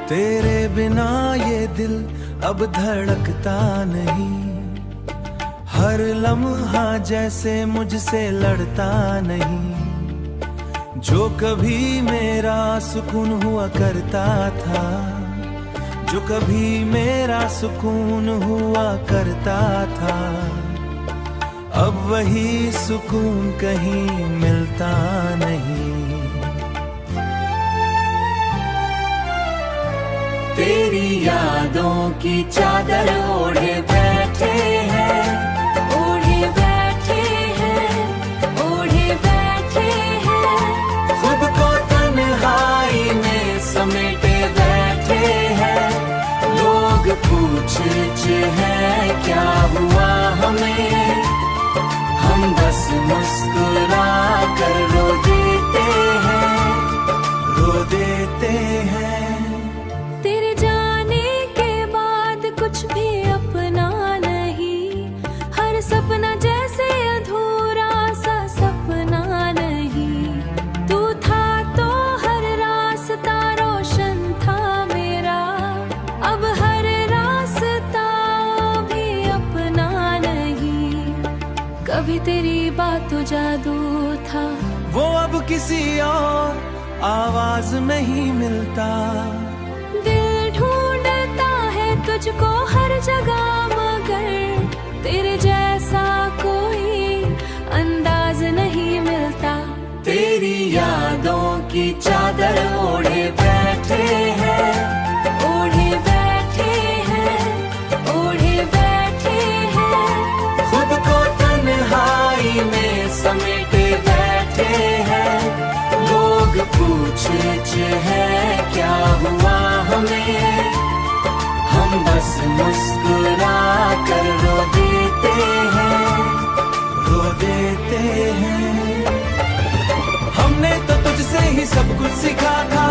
तेरे बिना ये दिल अब धड़कता नहीं, हर लम्हा जैसे मुझसे लड़ता नहीं। जो कभी मेरा सुकून हुआ करता था, जो कभी मेरा सुकून हुआ करता था, अब वही सुकून कहीं मिलता नहीं। तेरी यादों की चादर ओढ़े बैठे हैं, ओढ़े बैठे हैं, ओढ़े बैठे हैं। खुद को तन्हाई में समेटे बैठे हैं। लोग पूछते हैं क्या हुआ हमें, हम बस मुस्कुरा कर रो देते हैं, रो देते हैं। तेरे जाने के बाद कुछ भी अपना नहीं, हर सपना जैसे अधूरा सा सपना नहीं। तू था तो हर रास्ता रोशन था मेरा, अब हर रास्ता भी अपना नहीं। कभी तेरी बात तो जादू था, वो अब किसी और आवाज में ही मिलता। दिल ढूंढता है तुझको हर जगह, मगर तेरे जैसा कोई अंदाज नहीं मिलता। तेरी यादों की चादर ओढ़े बैठे हैं, ओढ़े बैठे हैं, ओढ़े बैठे हैं। खुद को तन्हाई में समेटे बैठे हैं। लोग पूछते हैं क्या हुआ हमें, हम बस मुस्कुरा कर रो देते हैं, रो देते हैं। हमने तो तुझसे ही सब कुछ सीखा था,